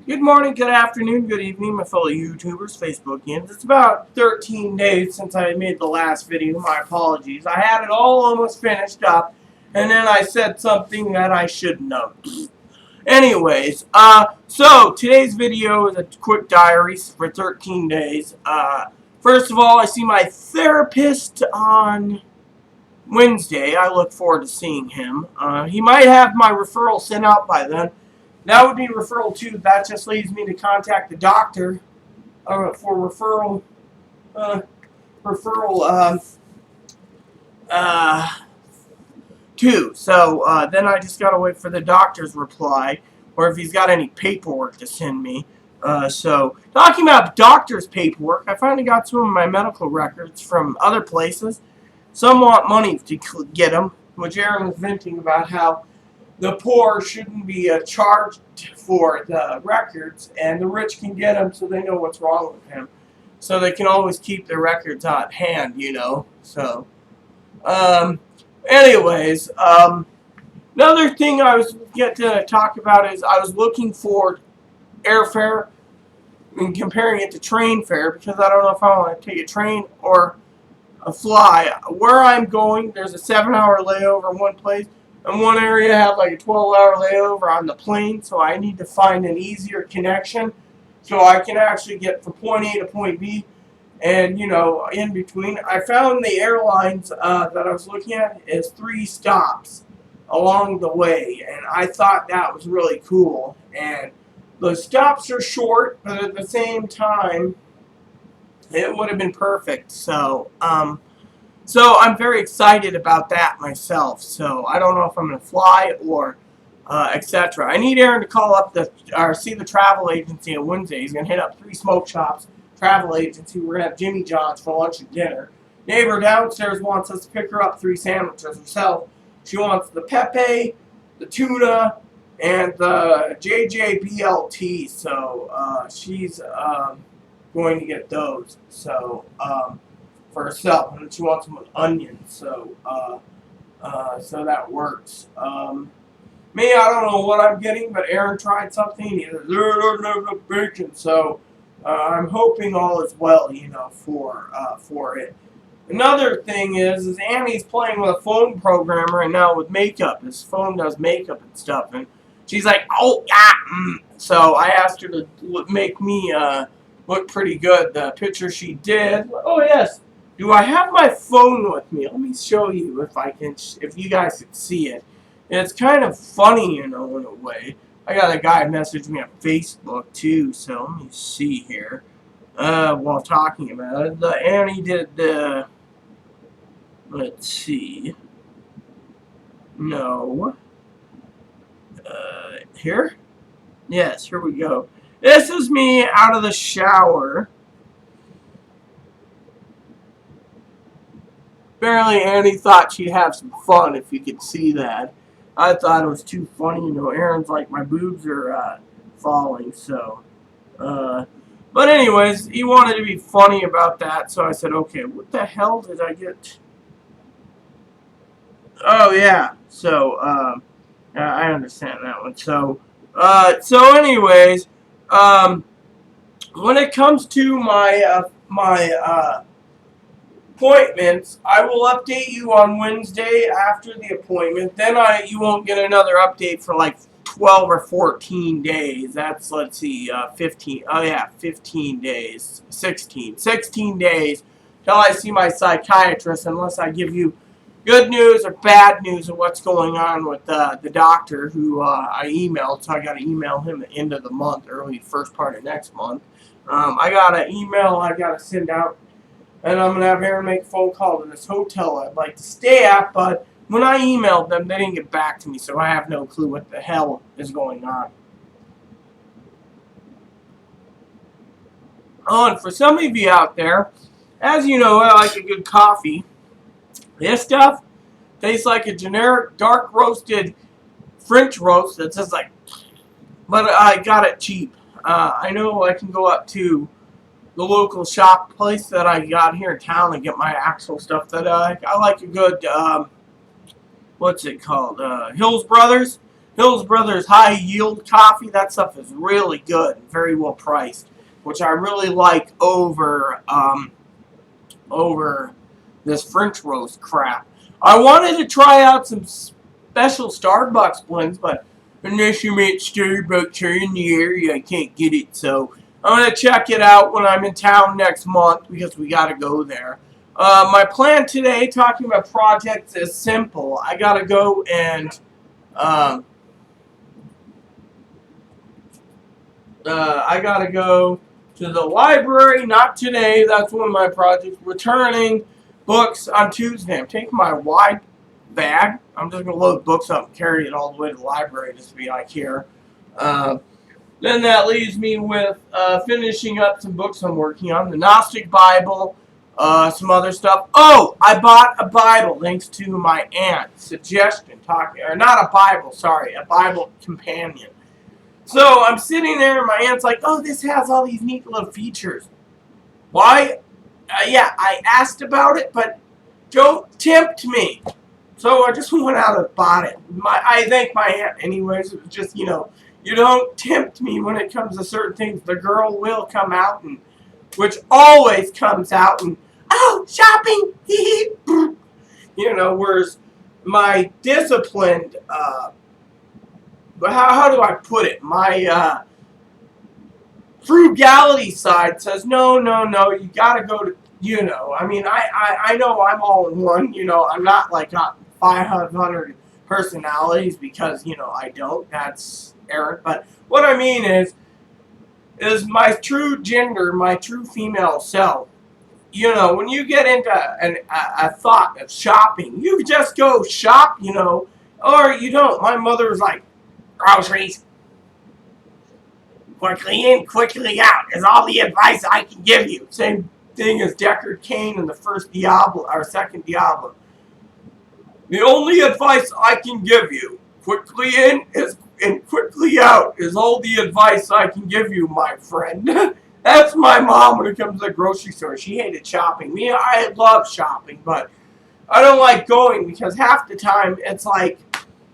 Good morning, good afternoon, good evening, my fellow YouTubers, Facebookians. It's about 13 days since I made the last video. My apologies. I had it all almost finished up, and then I said something that I shouldn't have. Anyways, so today's video is a quick diary for 13 days. First of all, I see my therapist on Wednesday. I look forward to seeing him. He might have my referral sent out by then. That would be referral 2. That just leaves me to contact the doctor for referral. Referral 2. So then I just gotta wait for the doctor's reply, or if he's got any paperwork to send me. So talking about doctor's paperwork, I finally got some of my medical records from other places. Some want money to get them, which Aaron was venting about how the poor shouldn't be charged for the records, and the rich can get them so they know what's wrong with him. So they can always keep their records at hand, you know. So, anyways, another thing I was get to talk about is I was looking for airfare and comparing it to train fare because I don't know if I want to take a train or a fly. Where I'm going, there's a 7-hour layover in one place. And one area had like a 12-hour layover on the plane, so I need to find an easier connection so I can actually get from point A to point B and, you know, in between. I found the airlines that I was looking at is 3 stops along the way, and I thought that was really cool. And the stops are short, but at the same time, it would have been perfect. So I'm very excited about that myself. So I don't know if I'm going to fly or etc. I need Aaron to call up or see the travel agency on Wednesday. He's going to hit up 3 smoke shops, travel agency. We're going to have Jimmy John's for lunch and dinner. Neighbor downstairs wants us to pick her up 3 sandwiches herself. She wants the Pepe, the tuna, and the JJBLT. So she's going to get those. So for herself, and she wants them with onions, so so that works. Me, I don't know what I'm getting, but Aaron tried something. He said, no bacon, so I'm hoping all is well, you know, for it. Another thing is Annie's playing with a phone program right now with makeup. His phone does makeup and stuff, and she's like, oh, yeah. So I asked her to make me look pretty good. The picture she did. Oh, yes. Do I have my phone with me? Let me show you if you guys can see it. And it's kind of funny, you know, in a way. I got a guy message me on Facebook, too, so let me see here. While talking about it. Annie did the... Let's see. No. Here? Yes, here we go. This is me out of the shower. Apparently Annie thought she'd have some fun, if you could see that. I thought it was too funny. You know, Aaron's like, my boobs are falling, so. But anyways, he wanted to be funny about that, so I said, okay, what the hell did I get? Oh, yeah. So, I understand that one. So anyways, when it comes to my appointments, I will update you on Wednesday after the appointment. Then you won't get another update for like 12 or 14 days. That's, let's see, 15. Oh yeah, 15 days. 16 days till I see my psychiatrist, unless I give you good news or bad news of what's going on with the doctor who I emailed. So I got to email him at the end of the month, early first part of next month. I got an email I got to send out. And I'm going to have Aaron make a phone call to this hotel I'd like to stay at, but when I emailed them, they didn't get back to me, so I have no clue what the hell is going on. Oh, and for some of you out there, as you know, I like a good coffee. This stuff tastes like a generic dark roasted French roast that's just like, but I got it cheap. I know I can go up to the local shop place that I got here in town and get my actual stuff that I like a good, what's it called, Hills Brothers. Hills Brothers High Yield Coffee. That stuff is really good and very well priced, which I really like over this French roast crap. I wanted to try out some special Starbucks blends, but unless you meet Starbucks here in the area, I can't get it. So I'm going to check it out when I'm in town next month because we got to go there. My plan today, talking about projects, is simple. I got to go and I got to go to the library. Not today. That's one of my projects. Returning books on Tuesday. I'm taking my wide bag. I'm just going to load books up and carry it all the way to the library just to be like here. Then that leaves me with finishing up some books I'm working on. The Gnostic Bible, some other stuff. Oh, I bought a Bible thanks to my aunt's suggestion. Or not a Bible, sorry, a Bible companion. So I'm sitting there and my aunt's like, oh, this has all these neat little features. Why? Yeah, I asked about it, but don't tempt me. So I just went out and bought it. I thank my aunt anyways. It was just, you don't tempt me when it comes to certain things. The girl will come out, and which always comes out, and, oh, shopping. Whereas my disciplined, how do I put it? My frugality side says, no, you got to go to, I mean, I know I'm all in one, I'm not like 500 personalities because, I don't. That's errant. But what I mean is my true gender, my true female self. When you get into a thought of shopping, you just go shop, or you don't. My mother was like, groceries, quickly in, quickly out is all the advice I can give you. Same thing as Deckard Cain in the first Diablo, or second Diablo. The only advice I can give you, quickly in and quickly out, is all the advice I can give you, my friend. That's my mom when it comes to the grocery store. She hated shopping. Me, I love shopping, but I don't like going because half the time it's like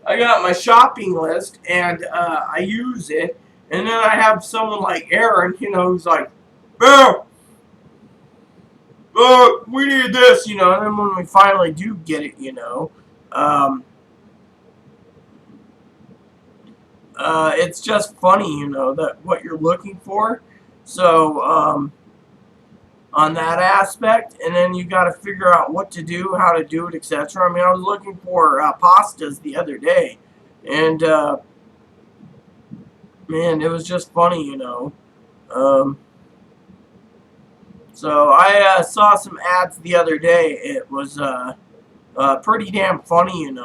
I got my shopping list and I use it, and then I have someone like Aaron, who's like, "Bill, we need this," and then when we finally do get it, it's just funny, that what you're looking for. So, on that aspect, and then you got to figure out what to do, how to do it, etc. I mean, I was looking for pastas the other day, and man, it was just funny, so I saw some ads the other day. It was pretty damn funny, and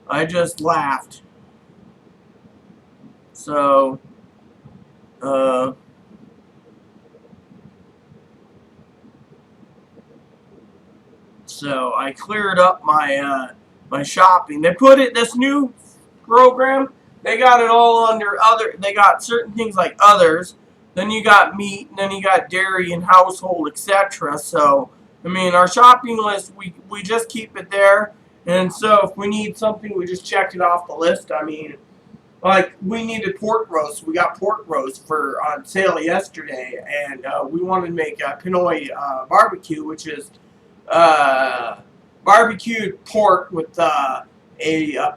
I just laughed. So, so I cleared up my my shopping. They put it, this new program, they got it all under other. They got certain things like others. Then you got meat, and then you got dairy and household, etc. So, I mean, our shopping list, we just keep it there. And so if we need something, we just check it off the list. I mean, like, we needed pork roast. We got pork roast on sale yesterday, and we wanted to make a Pinoy barbecue, which is barbecued pork with a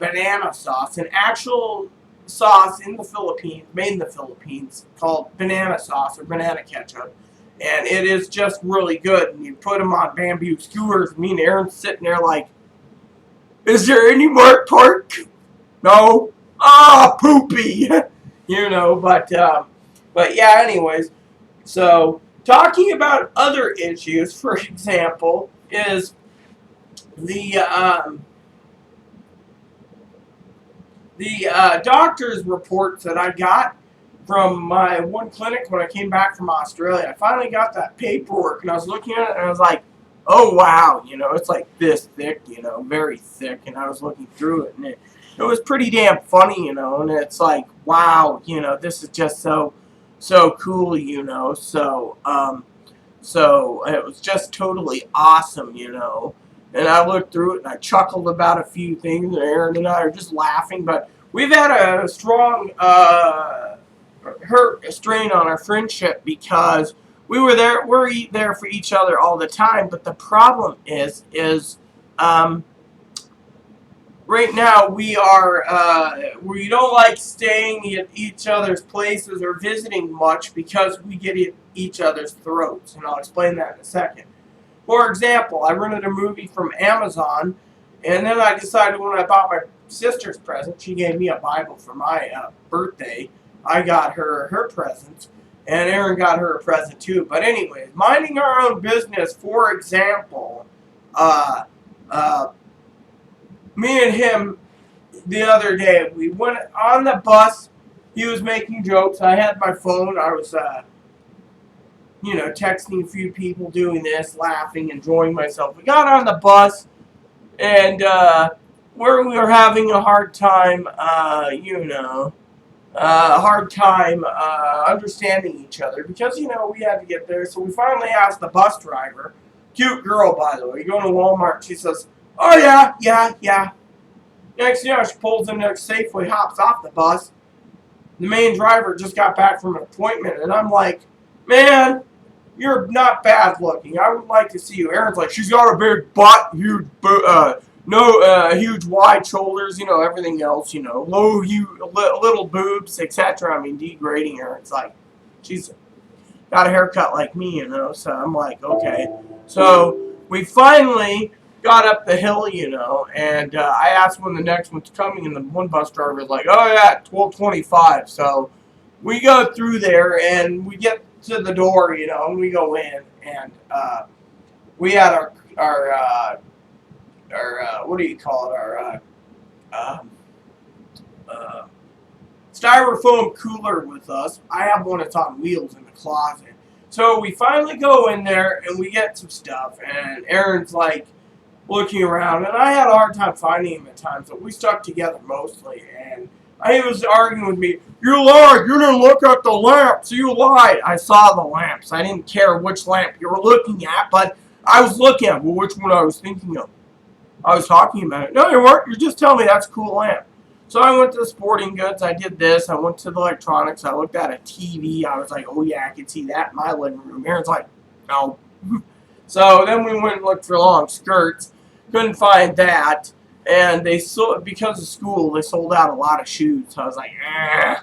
banana sauce, an actual sauce in the Philippines, made in the Philippines, called banana sauce or banana ketchup, and it is just really good. And you put them on bamboo skewers. Me and Aaron's sitting there like, is there any more pork? No. Ah, poopy. But yeah, anyways. So, talking about other issues, for example, is the doctor's reports that I got from my one clinic when I came back from Australia. I finally got that paperwork, and I was looking at it, and I was like, oh, wow, it's like this thick, very thick, and I was looking through it, and it was pretty damn funny, and it's like, wow, this is just so cool, so it was just totally awesome, And I looked through it and I chuckled about a few things. And Aaron and I are just laughing. But we've had a strong hurt strain on our friendship because we're there for each other all the time. But the problem is um, right now we don't like staying at each other's places or visiting much because we get at each other's throats. And I'll explain that in a second. For example, I rented a movie from Amazon, and then I decided when I bought my sister's present, she gave me a Bible for my birthday. I got her present, and Aaron got her a present too. But anyways, minding our own business. For example, uh, uh, me and him the other day, we went on the bus. He was making jokes. I had my phone. I was texting a few people, doing this, laughing, enjoying myself. We got on the bus, and where we were having a hard time, understanding each other because, we had to get there. So we finally asked the bus driver, cute girl, by the way, going to Walmart. She says, oh, yeah. Next thing you know, she pulls in there, Safeway, hops off the bus. The main driver just got back from an appointment, and I'm like, man, you're not bad looking. I would like to see you. Aaron's like, she's got a big butt, huge, huge wide shoulders, everything else, low, little boobs, etc. I mean, degrading her. It's like, she's got a haircut like me, So I'm like, okay. So we finally got up the hill, and I asked when the next one's coming, and the one bus driver was like, oh yeah, 12:25. So we go through there, and we get to the door, and we go in, and we had our what do you call it, styrofoam cooler with us. I have one that's on wheels in the closet. So we finally go in there, and we get some stuff, and Aaron's like looking around, and I had a hard time finding him at times, but we stuck together mostly, and he was arguing with me. You lied. You didn't look at the lamps. You lied. I saw the lamps. I didn't care which lamp you were looking at, but I was looking at which one I was thinking of. I was talking about it. No, you weren't. You're just telling me that's a cool lamp. So I went to the sporting goods. I did this. I went to the electronics. I looked at a TV. I was like, oh, yeah, I can see that in my living room. Aaron's like, no. So then we went and looked for long skirts. Couldn't find that. And they sold, because of school, they sold out a lot of shoes. So I was like, eh.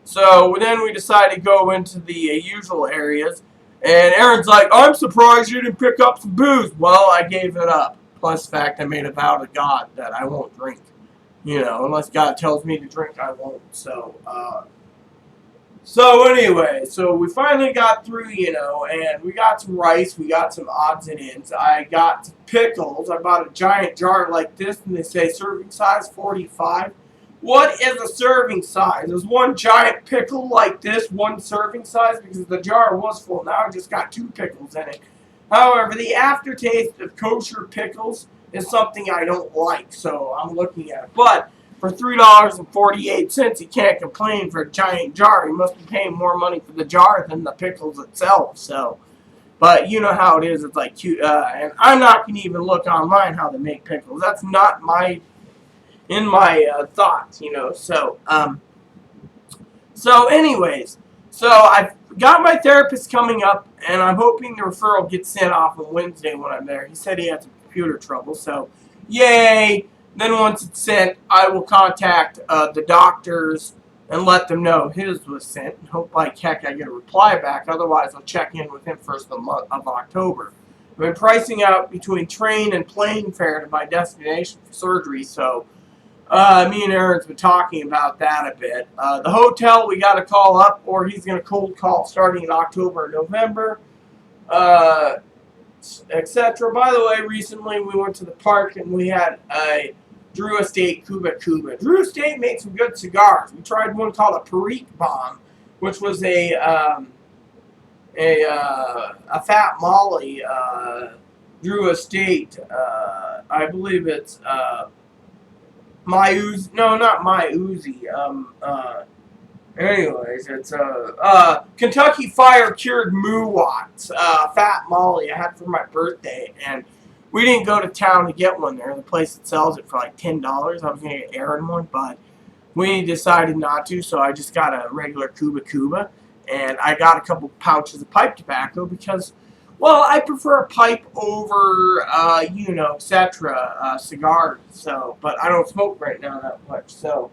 So then we decided to go into the usual areas. And Aaron's like, I'm surprised you didn't pick up some booze. Well, I gave it up. Plus the fact I made a vow to God that I won't drink. Unless God tells me to drink, I won't. So anyway, so we finally got through, and we got some rice, we got some odds and ends. I got some pickles. I bought a giant jar like this, and they say serving size 45. What is a serving size? Is one giant pickle like this one serving size? Because the jar was full. Now I just got 2 pickles in it. However, the aftertaste of kosher pickles is something I don't like, so I'm looking at it. But for $3.48, you can't complain for a giant jar. You must be paying more money for the jar than the pickles itself. So, but you know how it is. It's like cute, and I'm not going to even look online how they make pickles. That's not in my thoughts, So, anyways, I've got my therapist coming up, and I'm hoping the referral gets sent off on Wednesday when I'm there. He said he had some computer trouble, so yay. Then once it's sent, I will contact the doctors and let them know his was sent. And hope like heck I get a reply back. Otherwise, I'll check in with him first of October. I've been pricing out between train and plane fare to my destination for surgery, so me and Aaron's been talking about that a bit. The hotel, we got to call up, or he's going to cold call starting in October or November, etc. By the way, recently we went to the park and we had a Drew Estate Cuba Cuba. Drew Estate made some good cigars. We tried one called a Perique Bomb, which was a Fat Molly Drew Estate. I believe it's My Uzi. No, not My Uzi. Anyways, it's Kentucky Fire Cured Muwats, Fat Molly I had for my birthday, and we didn't go to town to get one there. The place that sells it for like $10. I was going to get Aaron one, but we decided not to, so I just got a regular Cuba. And I got a couple pouches of pipe tobacco because, well, I prefer a pipe over, etc., cigars. So, but I don't smoke right now that much. So,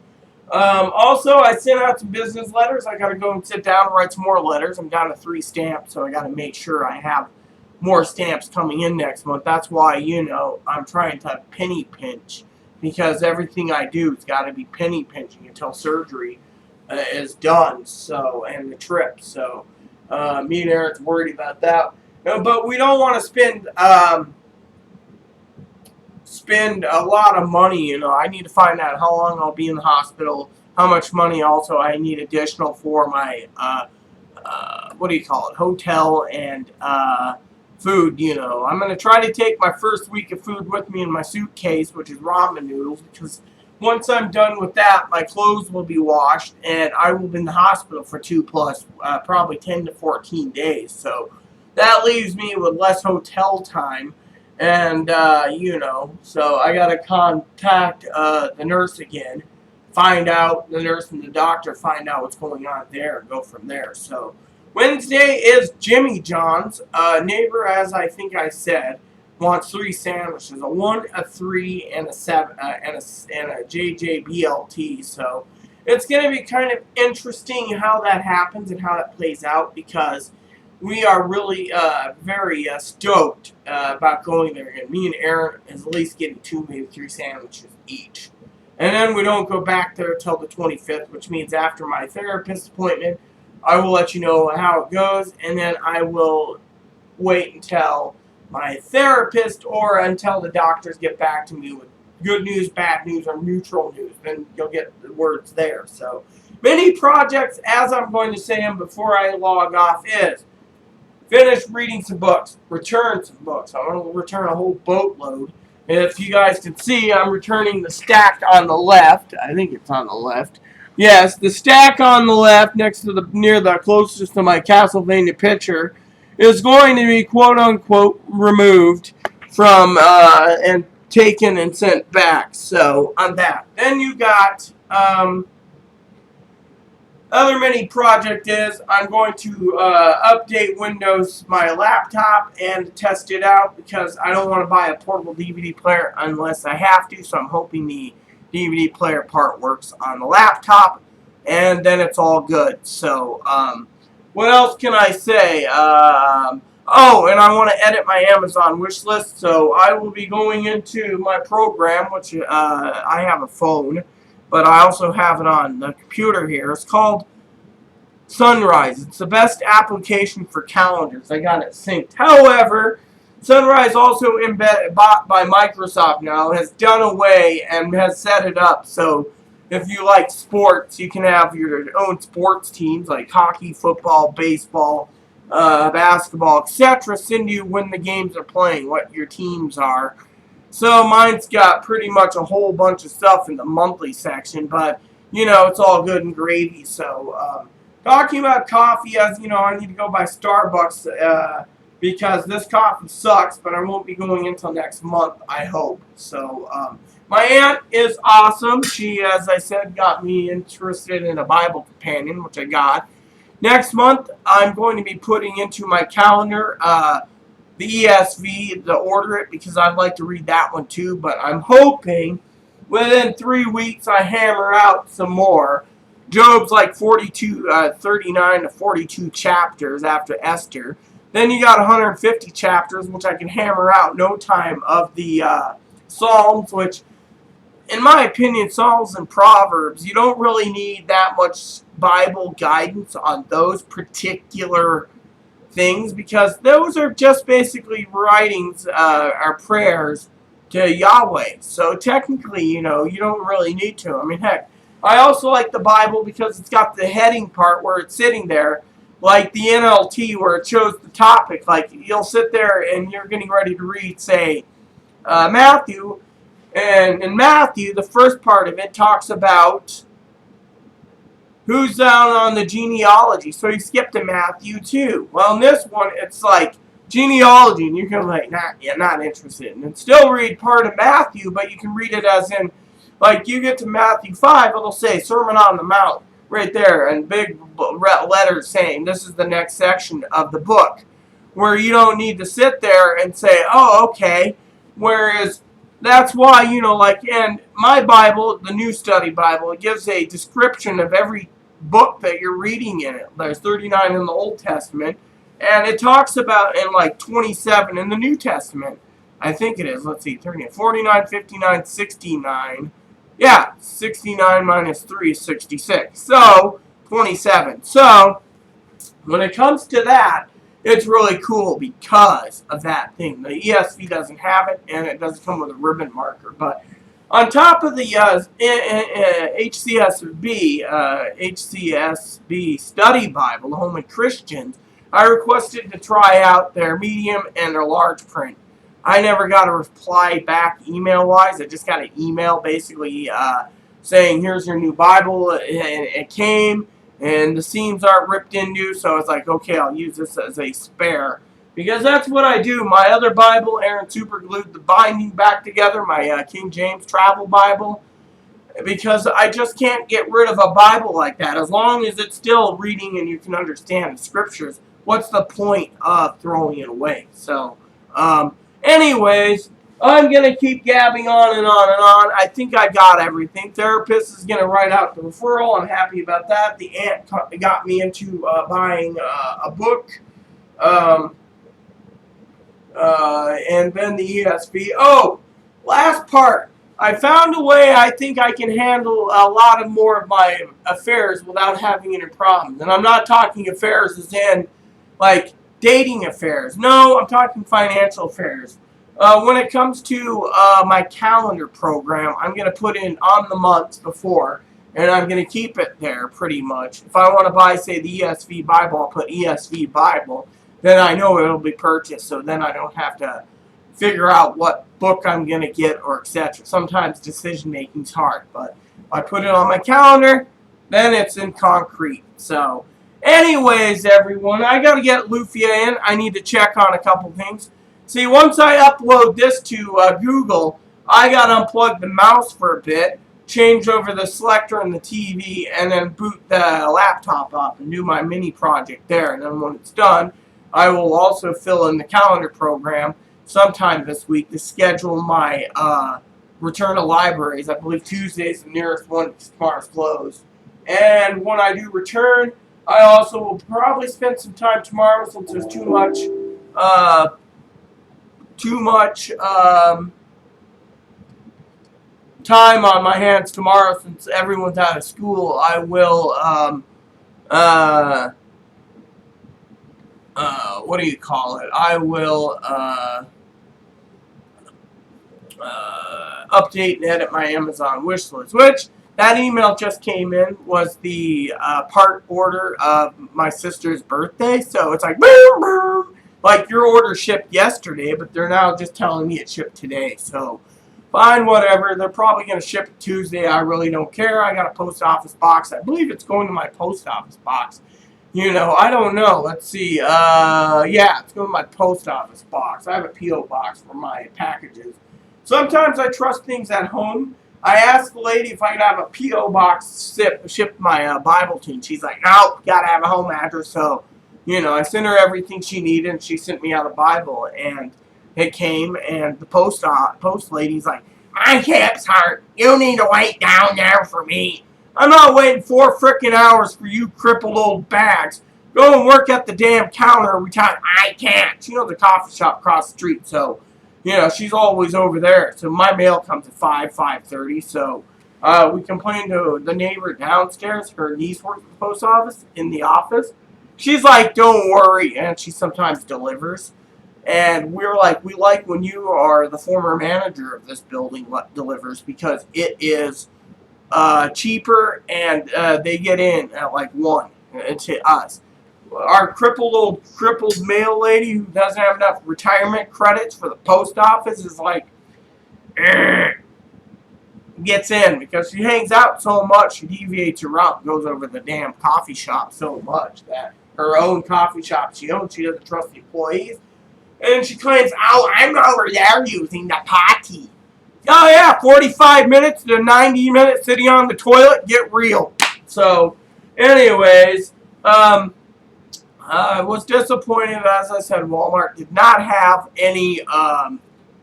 also, I sent out some business letters. I got to go and sit down and write some more letters. I'm down to 3 stamps, so I got to make sure I have more stamps coming in next month. That's why, I'm trying to penny pinch, because everything I do has got to be penny pinching until surgery is done. So, and the trip. So, me and Aaron's worried about that. But we don't want to spend a lot of money. I need to find out how long I'll be in the hospital, how much money also I need additional for my hotel and food. I'm going to try to take my first week of food with me in my suitcase, which is ramen noodles, because once I'm done with that, my clothes will be washed and I will be in the hospital for 2 plus probably 10 to 14 days. So that leaves me with less hotel time. And, so I got to contact the nurse again, the nurse and the doctor, find out what's going on there, and go from there. So Wednesday is Jimmy John's. Neighbor, as I think I said, wants 3 sandwiches, a 1, a 3, and a 7, and a JJBLT. So it's going to be kind of interesting how that happens and how that plays out, because we are really very stoked about going there. And me and Aaron is at least getting 2, maybe 3 sandwiches each. And then we don't go back there until the 25th, which means after my therapist appointment, I will let you know how it goes. And then I will wait until my therapist or until the doctors get back to me with good news, bad news, or neutral news. Then you'll get the words there. So, many projects, as I'm going to say them before I log off, is finish reading some books, return some books. I want to return a whole boatload. If you guys can see, I'm returning the stack on the left. I think it's on the left. Yes, the stack on the left, next to near the closest to my Castlevania picture, is going to be quote unquote removed from and taken and sent back. So on that. Then you got other mini project is I'm going to update Windows my laptop and test it out, because I don't want to buy a portable DVD player unless I have to. So I'm hoping the DVD player part works on the laptop, and then it's all good. So what else can I say? Oh, and I want to edit my Amazon wish list, so I will be going into my program, which I have a phone, but I also have it on the computer here. It's called Sunrise. It's the best application for calendars. I got it synced. However, Sunrise, also bought by Microsoft now, has done away and has set it up so if you like sports, you can have your own sports teams like hockey, football, baseball, basketball, etc. Send you when the games are playing, what your teams are. So mine's got pretty much a whole bunch of stuff in the monthly section, but it's all good and gravy. So talking about coffee, as you know, I need to go by Starbucks because this coffee sucks, but I won't be going until next month, I hope. So my aunt is awesome. She, as I said, got me interested in a Bible companion, which I got. Next month, I'm going to be putting into my calendar the ESV to order it, because I'd like to read that one too. But I'm hoping within 3 weeks I hammer out some more. Job's like 39 to 42 chapters after Esther. Then you got 150 chapters, which I can hammer out in no time, of the Psalms, which, in my opinion, Psalms and Proverbs, you don't really need that much Bible guidance on those particular things, because those are just basically writings, or prayers to Yahweh. So technically, you don't really need to. I mean, heck, I also like the Bible because it's got the heading part where it's sitting there, like the NLT, where it shows the topic. Like, you'll sit there and you're getting ready to read, say, Matthew, and in Matthew, the first part of it talks about who's down on the genealogy. So you skip to Matthew 2. Well, in this one, it's like genealogy, and you can like not interested, and then still read part of Matthew, but you can read it as in, like you get to Matthew 5, it'll say Sermon on the Mount right there, and big letters saying this is the next section of the book, where you don't need to sit there and say, oh, okay. Whereas that's why, like in my Bible, the New Study Bible, it gives a description of every book that you're reading in it. There's 39 in the Old Testament, and it talks about in like 27 in the New Testament. I think it is. Let's see, 39, 49, 59, 69. Yeah, 69 minus 3 is 66. So, 27. So, when it comes to that, it's really cool because of that thing. The ESV doesn't have it, and it doesn't come with a ribbon marker. But on top of the HCSB Study Bible, the Holman Christians, I requested to try out their medium and their large print. I never got a reply back email-wise. I just got an email basically saying, here's your new Bible, and it came. And the seams aren't ripped into, so I was like, okay, I'll use this as a spare. Because that's what I do. My other Bible, Aaron super glued the binding back together, my King James Travel Bible. Because I just can't get rid of a Bible like that. As long as it's still reading and you can understand the scriptures, what's the point of throwing it away? So, anyways, I'm going to keep gabbing on and on and on. I think I got everything. Therapist is going to write out the referral. I'm happy about that. The aunt got me into buying a book. And then the ESV. Oh, last part. I found a way I think I can handle a lot of more of my affairs without having any problems. And I'm not talking affairs as in, like, dating affairs. No, I'm talking financial affairs. When it comes to my calendar program, I'm going to put in on the months before, and I'm going to keep it there pretty much. If I want to buy, say, the ESV Bible, I'll put ESV Bible. Then I know it'll be purchased, so then I don't have to figure out what book I'm going to get or etc. Sometimes decision-making is hard, but if I put it on my calendar, then it's in concrete. So, anyways, everyone, I got to get Lufia in. I need to check on a couple things. See, once I upload this to Google, I got to unplug the mouse for a bit, change over the selector and the TV, and then boot the laptop up and do my mini project there. And then when it's done, I will also fill in the calendar program sometime this week to schedule my return to libraries. I believe Tuesday's the nearest one because tomorrow's closed. And when I do return, I also will probably spend some time tomorrow since there's too much time on my hands tomorrow since everyone's out of school. I will what do you call it? I will update and edit my Amazon wish list, which that email just came in was the part order of my sister's birthday. So it's like boom, boom. Like, your order shipped yesterday, but they're now just telling me it shipped today. So, fine, whatever. They're probably going to ship it Tuesday. I really don't care. I got a post office box. I believe it's going to my post office box. I don't know. Let's see. Yeah, it's going to my post office box. I have a P.O. box for my packages. Sometimes I trust things at home. I asked the lady if I could have a P.O. box ship my Bible to, and she's like, no, got to have a home address, so... I sent her everything she needed, and she sent me out a Bible, and it came, and the post lady's like, my hip's hurt. You need to wait down there for me. I'm not waiting 4 frickin' hours for you crippled old bags. Go and work at the damn counter every time. I can't. The coffee shop across the street, so, she's always over there. So my mail comes at 5:30, so we complained to the neighbor downstairs. Her niece works at the post office in the office. She's like, don't worry, and she sometimes delivers. And we're like, we like when you are the former manager of this building what delivers because it is cheaper and they get in at like 1 to us. Our crippled mail lady who doesn't have enough retirement credits for the post office is like, gets in because she hangs out so much, she deviates her route and goes over the damn coffee shop so much that her own coffee shop she owns, she doesn't trust the employees. And she claims, oh, I'm over there using the potty. Oh yeah, 45 minutes to 90 minutes sitting on the toilet, get real. So, anyways, I was disappointed. As I said, Walmart did not have any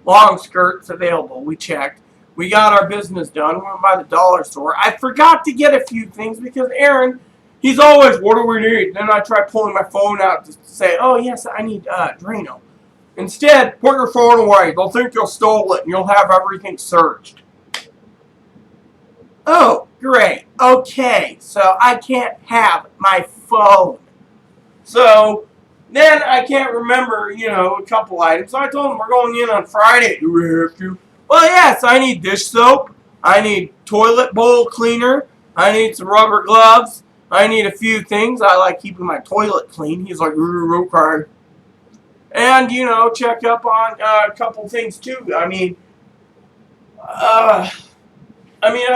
long skirts available. We checked. We got our business done. We went by the dollar store. I forgot to get a few things because Aaron, he's always, what do we need? Then I try pulling my phone out to say, oh yes, I need Drano. Instead, put your phone away. They'll think you stole it and you'll have everything searched. Oh, great. Okay, so I can't have my phone. So then I can't remember, a couple items. So I told him we're going in on Friday. Do we have to? Well, yes, I need dish soap. I need toilet bowl cleaner. I need some rubber gloves. I need a few things. I like keeping my toilet clean. He's like, okay. And, check up on a couple things too. I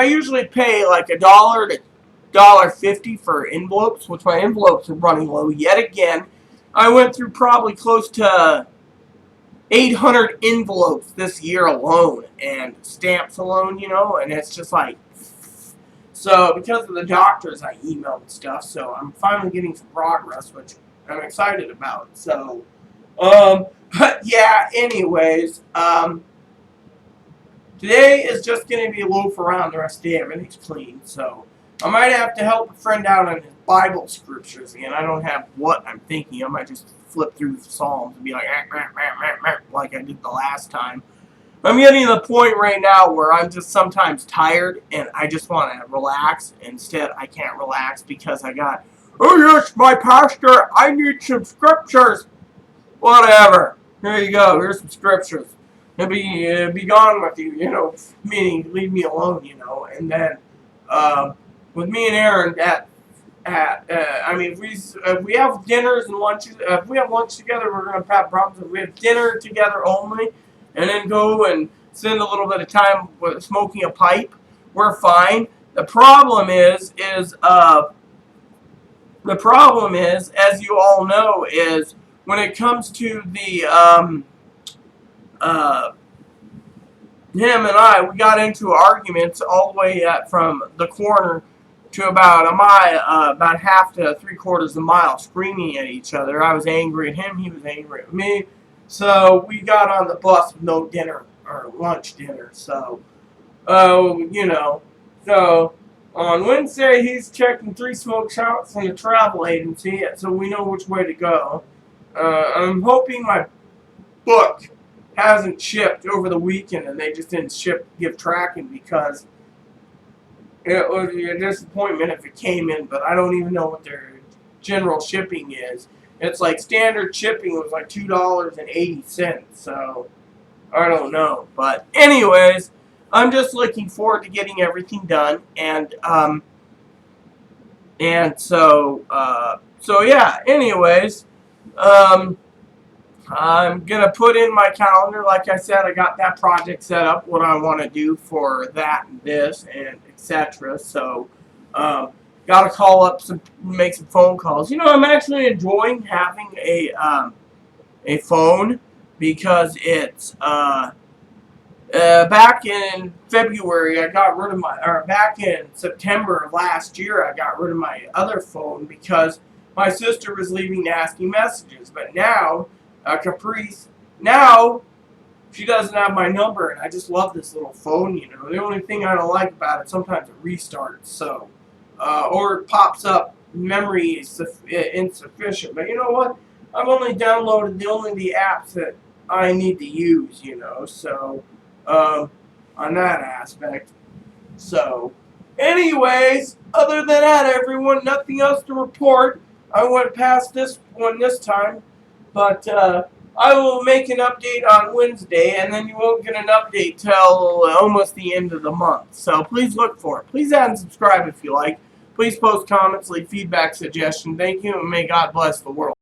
usually pay like $1 to $1.50 for envelopes, which my envelopes are running low yet again. I went through probably close to 800 envelopes this year alone, and stamps alone, and it's just like, so because of the doctors I emailed and stuff, so I'm finally getting some progress, which I'm excited about. So, but yeah, anyways, today is just going to be a loaf around. The rest of the day, everything's clean, so I might have to help a friend out on his Bible scriptures again. I don't have what I'm thinking. I might just flip through the Psalms and be like, like I did the last time. I'm getting to the point right now where I'm just sometimes tired and I just want to relax. Instead, I can't relax because I got, oh yes, my pastor, I need some scriptures. Whatever. Here you go. Here's some scriptures. Be gone with you, meaning leave me alone, and then, with me and Aaron if we have dinners and lunches, if we have lunch together, we're going to have problems. If we have dinner together only, and then go and spend a little bit of time with smoking a pipe, we're fine. The problem is, as you all know, is when it comes to the, him and I, we got into arguments all the way from the corner to about a mile, about half to 3/4 of a mile, screaming at each other. I was angry at him, he was angry at me. So we got on the bus with no dinner, or lunch dinner. So, so on Wednesday he's checking 3 smoke shops from the travel agency, so we know which way to go. I'm hoping my book hasn't shipped over the weekend and they just didn't give tracking, because it would be a disappointment if it came in, but I don't even know what their general shipping is. It's like standard shipping was like $2.80, so I don't know. But anyways, I'm just looking forward to getting everything done, and so yeah. Anyways, I'm gonna put in my calendar. Like I said, I got that project set up, what I want to do for that and this and etc. So, gotta call up make some phone calls. I'm actually enjoying having a phone, because it's back in February I got rid of back in September of last year I got rid of my other phone because my sister was leaving nasty messages. But now, Caprice, now she doesn't have my number, and I just love this little phone. The only thing I don't like about it, sometimes it restarts, so or it pops up memory is insufficient. But you know what? I've only downloaded the apps that I need to use. So on that aspect. So, anyways, other than that, everyone, nothing else to report. I went past this one this time, but I will make an update on Wednesday, and then you won't get an update till almost the end of the month. So please look for it. Please add and subscribe if you like. Please post comments, leave feedback, suggestions. Thank you, and may God bless the world.